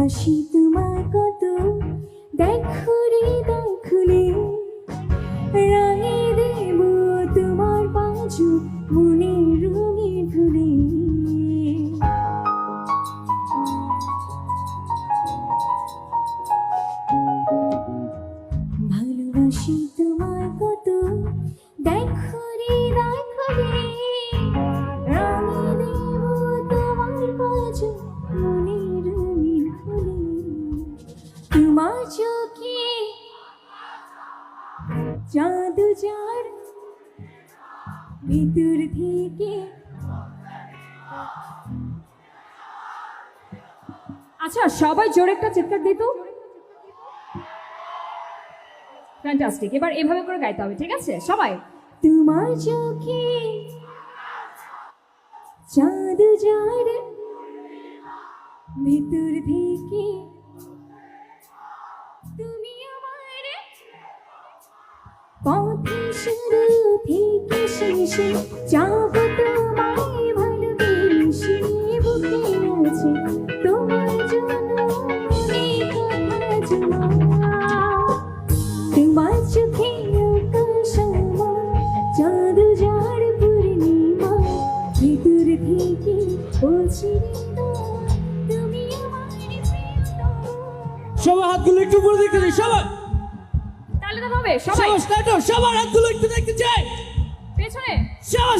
ভালোবাসি তোমায় কত, দেখো হৃদয় খুলে রাঙিয়ে দেব তোমার বাজু মনের রঙে ভুলে। ভালোবাসি তোমায় কত, দেখো হৃদয় খুলে রাঙিয়ে দেব তোমার বাজু মনের রঙে ভুলে। তোমার চোখে জাদু যার ভিতর থেকে। আচ্ছা সবাই জোরে একটা চিৎকার দিত। ফ্যান্টাস্টিক, এবার এভাবে করে গাইতে হবে, ঠিক আছে সবাই? তোমার চোখে জাদু যার ভিতর থেকে, তুমি আমার পথে শুরু থেকে শেষে যাব তোমায় ভালোবেসে। বুকে আছে তোমার জন্য অনেক কথা জমা, তোমার চোখে আকাশ আমার জাদু যার পূর্ণিমা। ভিতর থেকে বলছি তুমি আমার প্রিয়তম। সবার হাতগুলো একটু উপরে দেখতে চাই, সবাই তাহলে তো হবে সবাই সবার হাতগুলো একটু দেখতে চাই, পেছনে। সবার